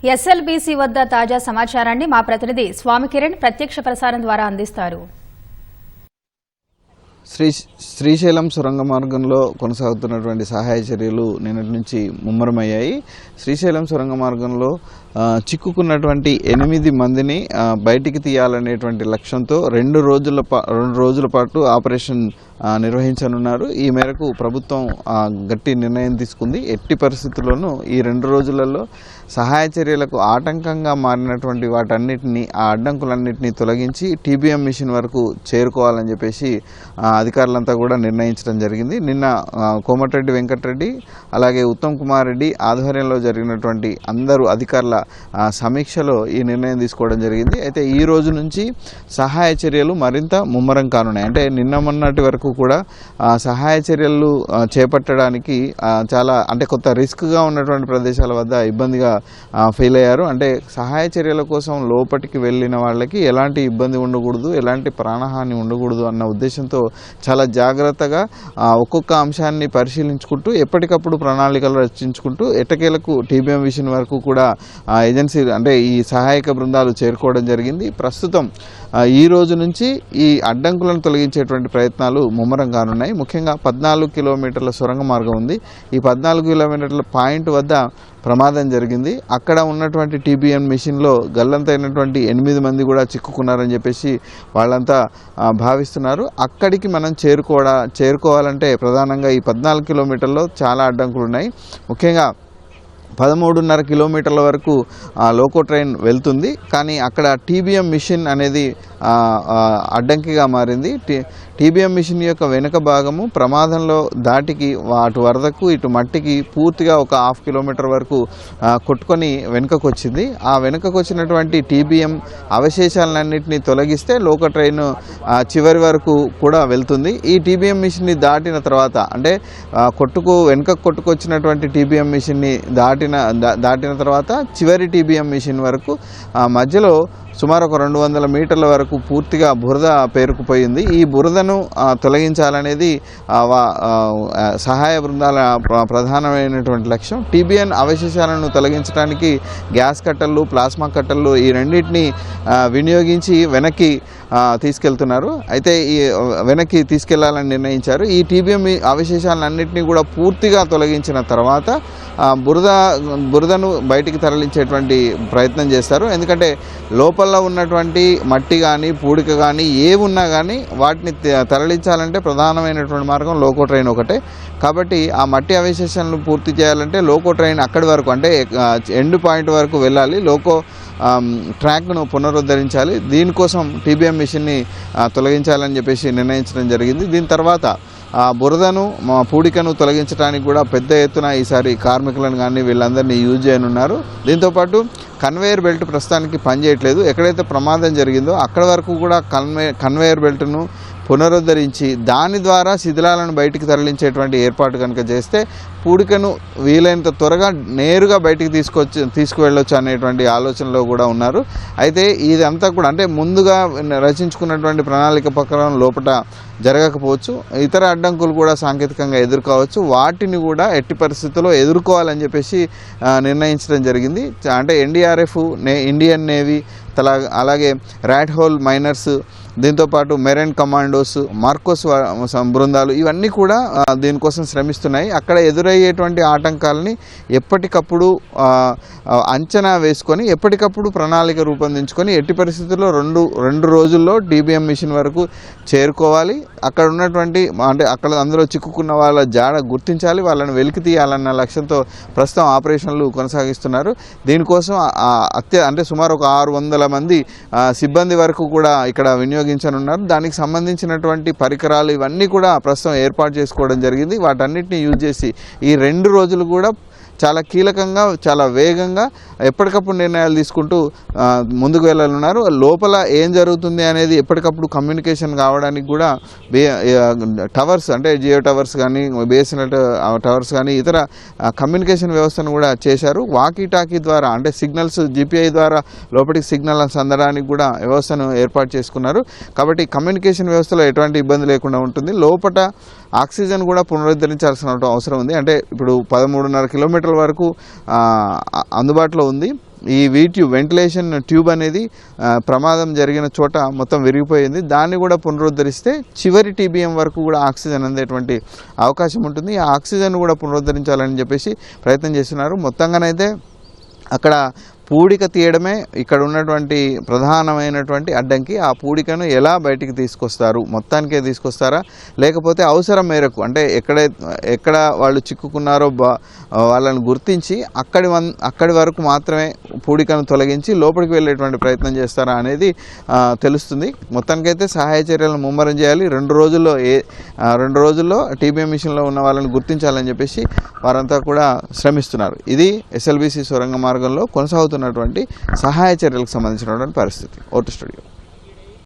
SLBC వద్ద తాజా సమాచారాన్ని మా ప్రతినిధి స్వామి కిరణ్ ప్రత్యక్ష ప్రసారం ద్వారా అందిస్తారు. శ్రీశైలం సొరంగ మార్గంలో కొనసాగుతున్నటువంటి సహాయ చర్యలు నిన్నటి నుంచి ముమ్మరమయ్యాయి. శ్రీశైలం సొరంగ మార్గంలో చిక్కుకున్నటువంటి 8 మందిని బయటికి తీయాలనేటువంటి లక్ష్యంతో 2 రోజుల పాటు ఆపరేషన్ నిర్వహించనున్నారు. ఈ మేరకు ప్రభుత్వం గట్టి నిర్ణయం తీసుకుంది. ఎట్టి పరిస్థితుల్లోనూ ఈ 2 రోజులలో సహాయ చర్యలకు ఆటంకంగా మారినటువంటి వాటన్నిటిని ఆ అడ్డంకులన్నింటినీ తొలగించి టీబీఎం మిషన్ వరకు చేరుకోవాలని చెప్పేసి అధికారులంతా కూడా నిర్ణయించడం జరిగింది. నిన్న కోమటిరెడ్డి వెంకటరెడ్డి అలాగే ఉత్తమ్ కుమార్ రెడ్డి ఆధ్వర్యంలో జరిగినటువంటి అందరూ అధికారుల సమీక్షలో ఈ నిర్ణయం తీసుకోవడం జరిగింది. అయితే ఈ రోజు నుంచి సహాయ చర్యలు మరింత ముమ్మరం కానున్నాయి. అంటే నిన్న మొన్నటి వరకు కూడా సహాయ చర్యలు చేపట్టడానికి చాలా కొత్త రిస్క్గా ఉన్నటువంటి ప్రదేశాల వద్ద ఇబ్బందిగా ఫీల్ అయ్యారు. అంటే సహాయ చర్యల కోసం లోపలికి వెళ్ళిన వాళ్ళకి ఎలాంటి ఇబ్బంది ఉండకూడదు, ఎలాంటి ప్రాణహాని ఉండకూడదు అన్న ఉద్దేశంతో చాలా జాగ్రత్తగా ఒక్కొక్క అంశాన్ని పరిశీలించుకుంటూ ఎప్పటికప్పుడు ప్రణాళికలు రచించుకుంటూ ఎట్టకేలకు టీబీఎం మిషన్ వరకు కూడా ఏజెన్సీ ఈ సహాయక బృందాలు చేరుకోవడం జరిగింది. ప్రస్తుతం ఈ రోజు నుంచి ఈ అడ్డంకులను తొలగించేటువంటి ప్రయత్నాలు ముమ్మరం కానున్నాయి. ముఖ్యంగా 14 కిలోమీటర్ల సొరంగ మార్గం ఉంది. ఈ 14 కిలోమీటర్ల పాయింట్ వద్ద ప్రమాదం జరిగింది. అక్కడ ఉన్నటువంటి టీబీఎం మిషన్లో గల్లంతైనటువంటి 8 మంది కూడా చిక్కుకున్నారని చెప్పేసి వాళ్ళంతా భావిస్తున్నారు. అక్కడికి మనం చేరుకోవాలంటే ప్రధానంగా ఈ 14 కిలోమీటర్లో చాలా అడ్డంకులు ఉన్నాయి. ముఖ్యంగా 13.5 కిలోమీటర్ల వరకు లోకో ట్రైన్ వెళ్తుంది. కానీ అక్కడ టీబీఎం మిషన్ అనేది అడ్డంకిగా మారింది. టీబీఎం మిషన్ యొక్క వెనుక భాగము ప్రమాదంలో దాటికి అటు వరదకు ఇటు మట్టికి పూర్తిగా ఒక 1/2 కిలోమీటర్ వరకు కొట్టుకొని వెనుకకు వచ్చింది. ఆ వెనుకకు వచ్చినటువంటి టీబీఎం అవశేషాలన్నింటినీ తొలగిస్తే లోకో ట్రైన్ చివరి వరకు కూడా వెళ్తుంది. ఈ టీబీఎం మిషన్ని దాటిన తర్వాత వెనుకకు కొట్టుకొచ్చినటువంటి టీబీఎం మిషన్ని దాటిన తర్వాత చివరి టీబీఎం మిషన్ వరకు మధ్యలో సుమారు ఒక 200 మీటర్ల వరకు పూర్తిగా బురద పేరుకుపోయింది. ఈ బురదను తొలగించాలనేది సహాయ బృందాల ప్రధానమైనటువంటి లక్ష్యం. టీబీఎం అవశేషాలను తొలగించడానికి గ్యాస్ కట్టర్లు, ప్లాస్మా కట్టర్లు ఈ రెండింటిని వినియోగించి వెనక్కి తీసుకెళ్తున్నారు. అయితే ఈ వెనక్కి తీసుకెళ్లాలని నిర్ణయించారు. ఈ టీబీఎం అవశేషాలన్నింటినీ కూడా పూర్తిగా తొలగించిన తర్వాత బురదను బయటికి తరలించేటువంటి ప్రయత్నం చేస్తారు. ఎందుకంటే లోపల ఉన్నటువంటి మట్టి కానీ పూడిక కానీ ఏమున్నా కానీ వాటిని తరలించాలంటే ప్రధానమైనటువంటి మార్గం లోకో ట్రైన్ ఒకటే. కాబట్టి ఆ మట్టి అవశేషాలను పూర్తి చేయాలంటే లోకో ట్రైన్ అక్కడి వరకు ఎండ్ పాయింట్ వరకు వెళ్ళాలి. లోకో ట్రాక్ను పునరుద్ధరించాలి. దీనికోసం టీబీఎం మిషన్ని తొలగించాలని చెప్పేసి నిర్ణయించడం జరిగింది. దీని తర్వాత బురదను పూడికను తొలగించడానికి కూడా పెద్ద ఎత్తున ఈసారి కార్మికులను కానీ వీళ్ళందరినీ యూజ్ చేయనున్నారు. దీంతోపాటు కన్వేయర్ బెల్ట్ ప్రస్తుతానికి పనిచేయట్లేదు. ఎక్కడైతే ప్రమాదం జరిగిందో అక్కడ వరకు కూడా కన్వేయర్ బెల్ట్ను పునరుద్ధరించి దాని ద్వారా శిథిలాలను బయటికి తరలించేటువంటి ఏర్పాటు కనుక చేస్తే పూడికను వీలైనంత త్వరగా నేరుగా బయటికి తీసుకువెళ్ళొచ్చు అనేటువంటి ఆలోచనలో కూడా ఉన్నారు. అయితే ఇదంతా కూడా ముందుగా రచించుకున్నటువంటి ప్రణాళిక ప్రకారం లోపల జరగకపోవచ్చు. ఇతర అడ్డంకులు కూడా సాంకేతికంగా ఎదుర్కోవచ్చు. వాటిని కూడా ఎట్టి పరిస్థితుల్లో ఎదుర్కోవాలని చెప్పేసి నిర్ణయించడం జరిగింది. ఎన్డీఆర్ఎఫ్, ఇండియన్ నేవీ, అలాగే ర్యాట్ హోల్ మైనర్స్, దీంతోపాటు మెరైన్ కమాండోస్, మార్కోస్ బృందాలు ఇవన్నీ కూడా దీనికోసం శ్రమిస్తున్నాయి. అక్కడ ఎదురయ్యేటువంటి ఆటంకాలని ఎప్పటికప్పుడు అంచనా వేసుకొని ఎప్పటికప్పుడు ప్రణాళిక రూపొందించుకొని ఎట్టి పరిస్థితుల్లో రెండు రోజుల్లో టీబీఎం మిషన్ వరకు చేరుకోవాలి. అక్కడ ఉన్నటువంటి అక్కడ అందులో చిక్కుకున్న వాళ్ళ జాడ గుర్తించాలి, వాళ్ళని వెలికి తీయాలన్న లక్ష్యంతో ప్రస్తుతం ఆపరేషన్లు కొనసాగిస్తున్నారు. దీనికోసం సుమారు ఒక 600 మంది సిబ్బంది వరకు కూడా ఇక్కడ వినియోగించనున్నారు. దానికి సంబంధించినటువంటి పరికరాలు ఇవన్నీ కూడా ప్రస్తుతం ఏర్పాటు చేసుకోవడం జరిగింది. వాటన్నిటిని యూజ్ చేసి ఈ 2 రోజులు కూడా చాలా కీలకంగా, చాలా వేగంగా ఎప్పటికప్పుడు నిర్ణయాలు తీసుకుంటూ ముందుకు వెళ్ళనున్నారు. లోపల ఏం జరుగుతుంది అనేది ఎప్పటికప్పుడు కమ్యూనికేషన్ కావడానికి కూడా టవర్స్ జియో టవర్స్ కానీ, బిఎస్ఎన్ఎల్ టవర్స్ కానీ ఇతర కమ్యూనికేషన్ వ్యవస్థను కూడా చేశారు. వాకీ టాకీ ద్వారా సిగ్నల్స్ జీపీఐ ద్వారా లోపలికి సిగ్నల్స్ అందడానికి కూడా వ్యవస్థను ఏర్పాటు చేసుకున్నారు. కాబట్టి కమ్యూనికేషన్ వ్యవస్థలో ఎటువంటి ఇబ్బంది లేకుండా ఉంటుంది. లోపల ఆక్సిజన్ కూడా పునరుద్ధరించాల్సిన అవసరం ఉంది. ఇప్పుడు 13.5 కిలోమీటర్ల వరకు అందుబాటులో ఉంది. ఈ వెంటిలేషన్ ట్యూబ్ అనేది ప్రమాదం జరిగిన చోట మొత్తం విరిగిపోయింది. దాన్ని కూడా పునరుద్ధరిస్తే చివరి TBM వరకు కూడా ఆక్సిజన్ అందేటువంటి అవకాశం ఉంటుంది. ఆ ఆక్సిజన్ కూడా పునరుద్ధరించాలని చెప్పేసి ప్రయత్నం చేస్తున్నారు. మొత్తంగానైతే అక్కడ పూడిక తీయడమే ఇక్కడ ఉన్నటువంటి ప్రధానమైనటువంటి అడ్డంకి. ఆ పూడికను ఎలా బయటికి తీసుకొస్తారు, మొత్తానికే తీసుకొస్తారా లేకపోతే అవసరం మేరకు అంటే ఎక్కడ వాళ్ళు చిక్కుకున్నారో వాళ్ళని గుర్తించి అక్కడి వరకు మాత్రమే పూడికను తొలగించి లోపలికి వెళ్ళేటువంటి ప్రయత్నం చేస్తారా అనేది తెలుస్తుంది. మొత్తానికైతే సహాయ చర్యలను ముమ్మరం చేయాలి. 2 రోజుల్లో TBM మిషన్లో ఉన్న వాళ్ళని గుర్తించాలని చెప్పేసి వారంతా కూడా శ్రమిస్తున్నారు. ఇది SLBC సొరంగ మార్గంలో కొనసాగుతున్నటువంటి సహాయ చర్యలకు సంబంధించినటువంటి పరిస్థితి. Vote studio.